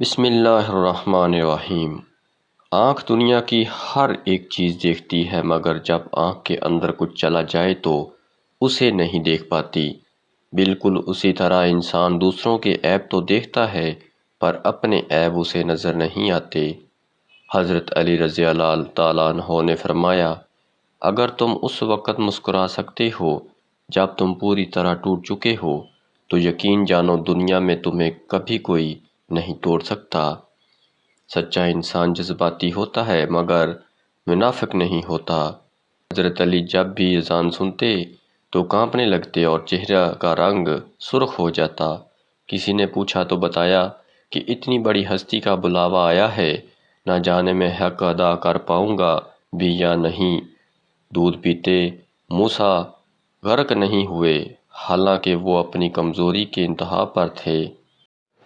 بسم اللہ الرحمن الرحیم۔ آنکھ دنیا کی ہر ایک چیز دیکھتی ہے، مگر جب آنکھ کے اندر کچھ چلا جائے تو اسے نہیں دیکھ پاتی۔ بالکل اسی طرح انسان دوسروں کے عیب تو دیکھتا ہے، پر اپنے عیب اسے نظر نہیں آتے۔ حضرت علی رضی اللہ تعالیٰ عنہ نے فرمایا، اگر تم اس وقت مسکرا سکتے ہو جب تم پوری طرح ٹوٹ چکے ہو، تو یقین جانو دنیا میں تمہیں کبھی کوئی نہیں توڑ سکتا۔ سچا انسان جذباتی ہوتا ہے مگر منافق نہیں ہوتا۔ حضرت علی جب بھی اذان سنتے تو کانپنے لگتے اور چہرہ کا رنگ سرخ ہو جاتا۔ کسی نے پوچھا تو بتایا کہ اتنی بڑی ہستی کا بلاوا آیا ہے، نہ جانے میں حق ادا کر پاؤں گا بھی یا نہیں۔ دودھ پیتے موسیٰ غرق نہیں ہوئے، حالانکہ وہ اپنی کمزوری کے انتہا پر تھے۔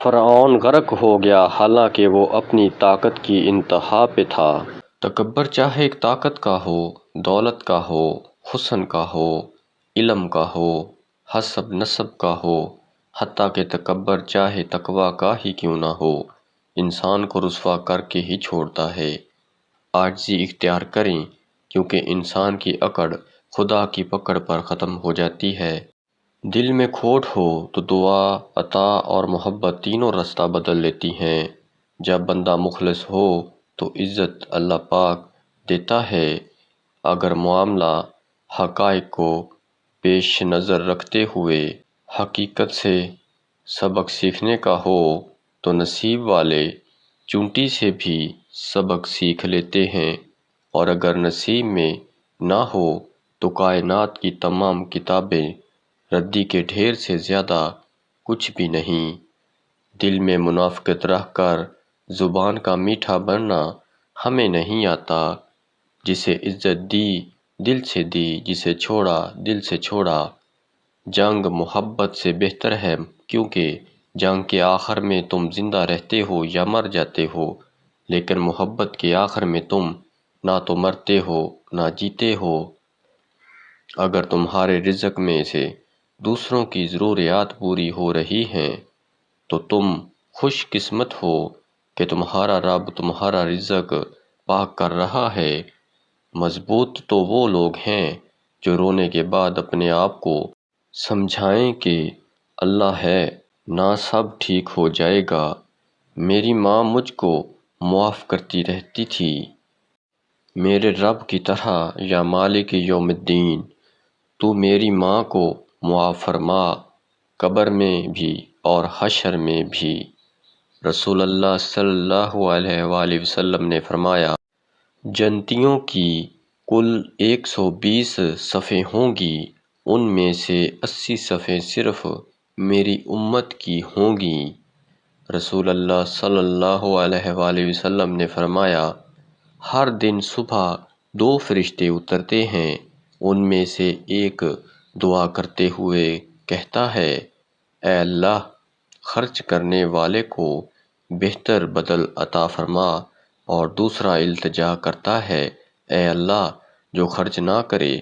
فرعون غرق ہو گیا، حالانکہ وہ اپنی طاقت کی انتہا پہ تھا۔ تکبر چاہے طاقت کا ہو، دولت کا ہو، حسن کا ہو، علم کا ہو، حسب نسب کا ہو، حتیٰ کہ تکبر چاہے تقویٰ کا ہی کیوں نہ ہو، انسان کو رسوا کر کے ہی چھوڑتا ہے۔ عاجزی اختیار کریں، کیونکہ انسان کی اکڑ خدا کی پکڑ پر ختم ہو جاتی ہے۔ دل میں کھوٹ ہو تو دعا، عطا اور محبت تینوں راستہ بدل لیتی ہیں۔ جب بندہ مخلص ہو تو عزت اللہ پاک دیتا ہے۔ اگر معاملہ حقائق کو پیش نظر رکھتے ہوئے حقیقت سے سبق سیکھنے کا ہو تو نصیب والے چونٹی سے بھی سبق سیکھ لیتے ہیں، اور اگر نصیب میں نہ ہو تو کائنات کی تمام کتابیں ردی کے ڈھیر سے زیادہ کچھ بھی نہیں۔ دل میں منافقت رکھ کر زبان کا میٹھا بننا ہمیں نہیں آتا۔ جسے عزت دی دل سے دی، جسے چھوڑا دل سے چھوڑا۔ جنگ محبت سے بہتر ہے، کیونکہ جنگ کے آخر میں تم زندہ رہتے ہو یا مر جاتے ہو، لیکن محبت کے آخر میں تم نہ تو مرتے ہو نہ جیتے ہو۔ اگر تمہارے رزق میں سے دوسروں کی ضروریات پوری ہو رہی ہیں تو تم خوش قسمت ہو کہ تمہارا رب تمہارا رزق پاک کر رہا ہے۔ مضبوط تو وہ لوگ ہیں جو رونے کے بعد اپنے آپ کو سمجھائیں کہ اللہ ہے، نہ سب ٹھیک ہو جائے گا۔ میری ماں مجھ کو معاف کرتی رہتی تھی، میرے رب کی طرح یا مالک یوم الدین، تو میری ماں کو معاف فرما، قبر میں بھی اور حشر میں بھی۔ رسول اللہ صلی اللہ علیہ وآلہ وسلم نے فرمایا، جنتیوں کی کل 120 صفیں ہوں گی، ان میں سے 80 صفیں صرف میری امت کی ہوں گی۔ رسول اللہ صلی اللہ علیہ وآلہ وسلم نے فرمایا، ہر دن صبح 2 فرشتے اترتے ہیں، ان میں سے ایک دعا کرتے ہوئے کہتا ہے، اے اللہ، خرچ کرنے والے کو بہتر بدل عطا فرما، اور دوسرا التجا کرتا ہے، اے اللہ، جو خرچ نہ کرے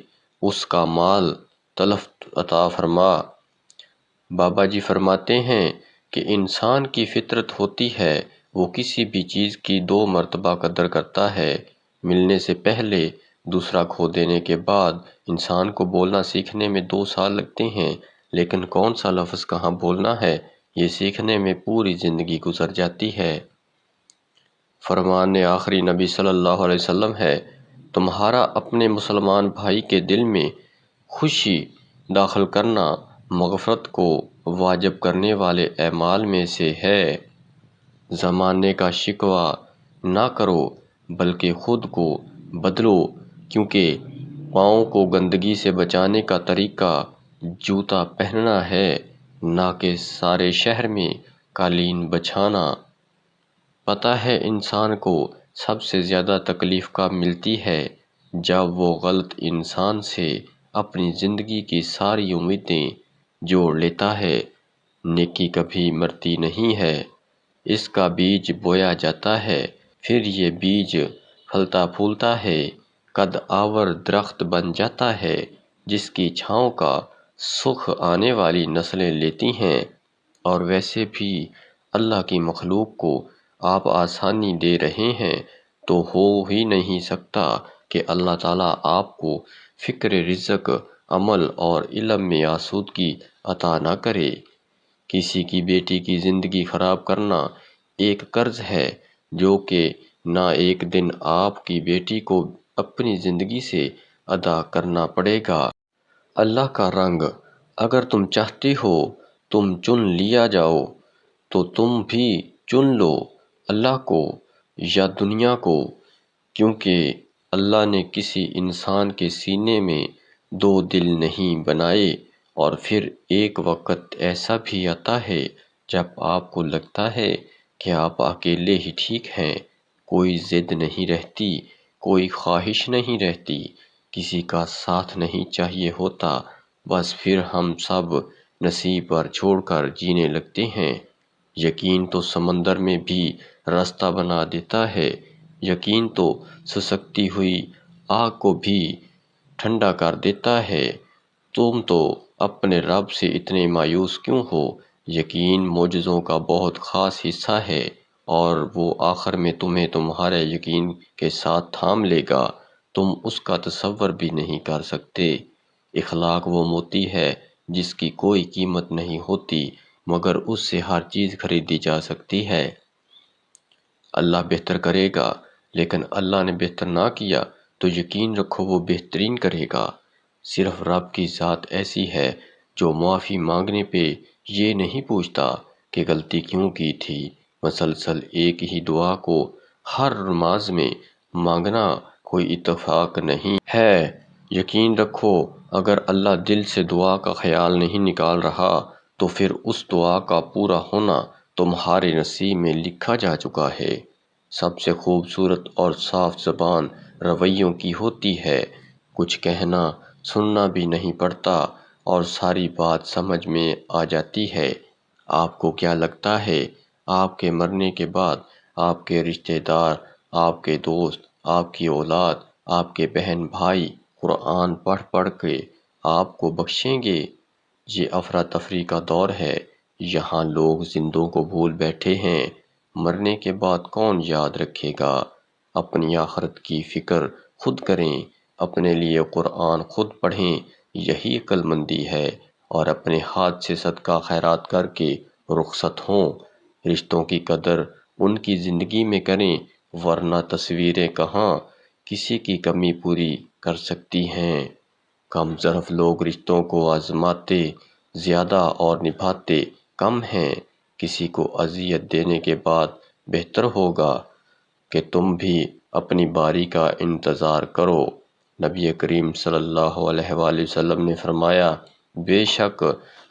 اس کا مال تلف عطا فرما۔ بابا جی فرماتے ہیں کہ انسان کی فطرت ہوتی ہے، وہ کسی بھی چیز کی 2 مرتبہ قدر کرتا ہے۔ ملنے سے پہلے، دوسرا کھو دینے کے بعد۔ انسان کو بولنا سیکھنے میں 2 سال لگتے ہیں، لیکن کون سا لفظ کہاں بولنا ہے یہ سیکھنے میں پوری زندگی گزر جاتی ہے۔ فرمان آخری نبی صلی اللہ علیہ وسلم ہے، تمہارا اپنے مسلمان بھائی کے دل میں خوشی داخل کرنا مغفرت کو واجب کرنے والے اعمال میں سے ہے۔ زمانے کا شکوہ نہ کرو بلکہ خود کو بدلو، کیونکہ پاؤں کو گندگی سے بچانے کا طریقہ جوتا پہننا ہے، نہ کہ سارے شہر میں قالین بچھانا۔ پتہ ہے انسان کو سب سے زیادہ تکلیف کب ملتی ہے؟ جب وہ غلط انسان سے اپنی زندگی کی ساری امیدیں جوڑ لیتا ہے۔ نیکی کبھی مرتی نہیں ہے، اس کا بیج بویا جاتا ہے، پھر یہ بیج پھلتا پھولتا ہے، قد آور درخت بن جاتا ہے، جس کی چھاؤں کا سکھ آنے والی نسلیں لیتی ہیں۔ اور ویسے بھی اللہ کی مخلوق کو آپ آسانی دے رہے ہیں تو ہو ہی نہیں سکتا کہ اللہ تعالیٰ آپ کو فکر رزق، عمل اور علم میں آسودگی عطا نہ کرے۔ کسی کی بیٹی کی زندگی خراب کرنا ایک قرض ہے جو کہ نہ ایک دن آپ کی بیٹی کو اپنی زندگی سے ادا کرنا پڑے گا۔ اللہ کا رنگ اگر تم چاہتے ہو تم چن لیا جاؤ تو تم بھی چن لو اللہ کو یا دنیا کو، کیونکہ اللہ نے کسی انسان کے سینے میں دو دل نہیں بنائے۔ اور پھر ایک وقت ایسا بھی آتا ہے جب آپ کو لگتا ہے کہ آپ اکیلے ہی ٹھیک ہیں، کوئی ضد نہیں رہتی، کوئی خواہش نہیں رہتی، کسی کا ساتھ نہیں چاہیے ہوتا، بس پھر ہم سب نصیب پر چھوڑ کر جینے لگتے ہیں۔ یقین تو سمندر میں بھی راستہ بنا دیتا ہے، یقین تو سسکتی ہوئی آگ کو بھی ٹھنڈا کر دیتا ہے۔ تم تو اپنے رب سے اتنے مایوس کیوں ہو؟ یقین معجزوں کا بہت خاص حصہ ہے اور وہ آخر میں تمہیں تمہارے یقین کے ساتھ تھام لے گا، تم اس کا تصور بھی نہیں کر سکتے۔ اخلاق وہ موتی ہے جس کی کوئی قیمت نہیں ہوتی مگر اس سے ہر چیز خریدی جا سکتی ہے۔ اللہ بہتر کرے گا، لیکن اللہ نے بہتر نہ کیا تو یقین رکھو وہ بہترین کرے گا۔ صرف رب کی ذات ایسی ہے جو معافی مانگنے پہ یہ نہیں پوچھتا کہ غلطی کیوں کی تھی۔ مسلسل ایک ہی دعا کو ہر نماز میں مانگنا کوئی اتفاق نہیں ہے۔ یقین رکھو اگر اللہ دل سے دعا کا خیال نہیں نکال رہا تو پھر اس دعا کا پورا ہونا تمہارے نصیب میں لکھا جا چکا ہے۔ سب سے خوبصورت اور صاف زبان رویوں کی ہوتی ہے، کچھ کہنا سننا بھی نہیں پڑتا اور ساری بات سمجھ میں آ جاتی ہے۔ آپ کو کیا لگتا ہے آپ کے مرنے کے بعد آپ کے رشتہ دار، آپ کے دوست، آپ کی اولاد، آپ کے بہن بھائی قرآن پڑھ پڑھ کے آپ کو بخشیں گے؟ یہ افراتفری کا دور ہے، یہاں لوگ زندوں کو بھول بیٹھے ہیں، مرنے کے بعد کون یاد رکھے گا؟ اپنی آخرت کی فکر خود کریں، اپنے لیے قرآن خود پڑھیں، یہی عقل مندی ہے، اور اپنے ہاتھ سے صدقہ خیرات کر کے رخصت ہوں۔ رشتوں کی قدر ان کی زندگی میں کریں، ورنہ تصویریں کہاں کسی کی کمی پوری کر سکتی ہیں۔ کم ظرف لوگ رشتوں کو آزماتے زیادہ اور نبھاتے کم ہیں۔ کسی کو اذیت دینے کے بعد بہتر ہوگا کہ تم بھی اپنی باری کا انتظار کرو۔ نبی کریم صلی اللہ علیہ وآلہ وسلم نے فرمایا، بے شک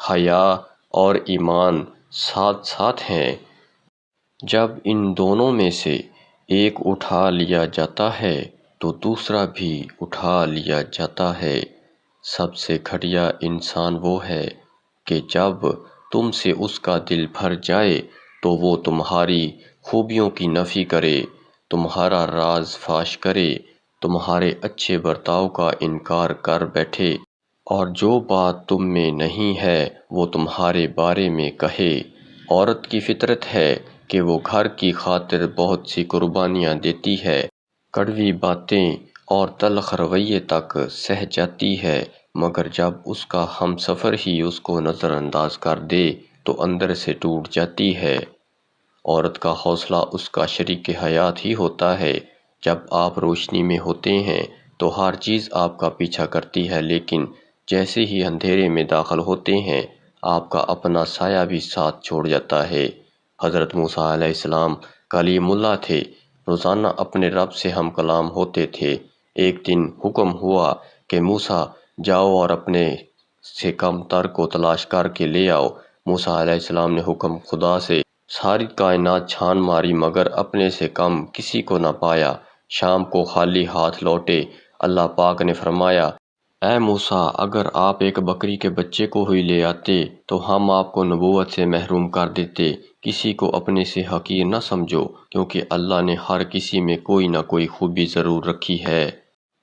حیا اور ایمان ساتھ ساتھ ہیں، جب ان دونوں میں سے ایک اٹھا لیا جاتا ہے تو دوسرا بھی اٹھا لیا جاتا ہے۔ سب سے گھٹیا انسان وہ ہے کہ جب تم سے اس کا دل بھر جائے تو وہ تمہاری خوبیوں کی نفی کرے، تمہارا راز فاش کرے، تمہارے اچھے برتاؤ کا انکار کر بیٹھے اور جو بات تم میں نہیں ہے وہ تمہارے بارے میں کہے۔ عورت کی فطرت ہے کہ وہ گھر کی خاطر بہت سی قربانیاں دیتی ہے، کڑوی باتیں اور تلخ رویے تک سہ جاتی ہے، مگر جب اس کا ہمسفر ہی اس کو نظر انداز کر دے تو اندر سے ٹوٹ جاتی ہے۔ عورت کا حوصلہ اس کا شریک حیات ہی ہوتا ہے۔ جب آپ روشنی میں ہوتے ہیں تو ہر چیز آپ کا پیچھا کرتی ہے، لیکن جیسے ہی اندھیرے میں داخل ہوتے ہیں آپ کا اپنا سایہ بھی ساتھ چھوڑ جاتا ہے۔ حضرت موسیٰ علیہ السلام کلیم اللہ تھے، روزانہ اپنے رب سے ہم کلام ہوتے تھے۔ ایک دن حکم ہوا کہ موسیٰ جاؤ اور اپنے سے کم تر کو تلاش کر کے لے آؤ۔ موسیٰ علیہ السلام نے حکم خدا سے ساری کائنات چھان ماری مگر اپنے سے کم کسی کو نہ پایا۔ شام کو خالی ہاتھ لوٹے۔ اللہ پاک نے فرمایا، اے موسیٰ اگر آپ ایک بکری کے بچے کو ہی لے آتے تو ہم آپ کو نبوت سے محروم کر دیتے۔ کسی کو اپنے سے حقیر نہ سمجھو، کیونکہ اللہ نے ہر کسی میں کوئی نہ کوئی خوبی ضرور رکھی ہے۔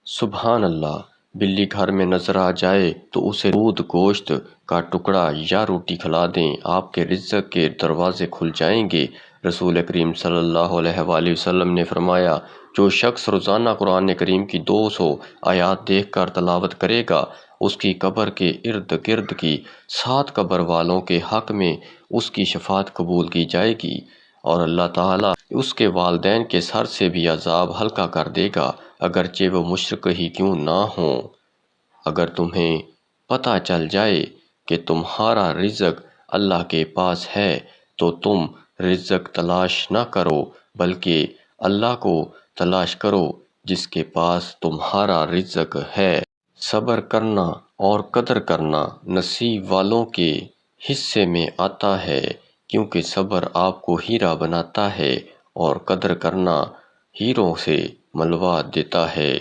سبحان اللہ۔ بلی گھر میں نظر آ جائے تو اسے دودھ، گوشت کا ٹکڑا یا روٹی کھلا دیں، آپ کے رزق کے دروازے کھل جائیں گے۔ رسول کریم صلی اللہ علیہ وآلہ وسلم نے فرمایا، جو شخص روزانہ قرآن کریم کی 200 آیات دیکھ کر تلاوت کرے گا، اس کی قبر کے ارد گرد کی 7 قبر والوں کے حق میں اس کی شفاعت قبول کی جائے گی، اور اللہ تعالیٰ اس کے والدین کے سر سے بھی عذاب ہلکا کر دے گا، اگرچہ وہ مشرک ہی کیوں نہ ہوں۔ اگر تمہیں پتہ چل جائے کہ تمہارا رزق اللہ کے پاس ہے تو تم رزق تلاش نہ کرو بلکہ اللہ کو تلاش کرو جس کے پاس تمہارا رزق ہے۔ صبر کرنا اور قدر کرنا نصیب والوں کے حصے میں آتا ہے، کیونکہ صبر آپ کو ہیرا بناتا ہے اور قدر کرنا ہیروں سے ملوا دیتا ہے۔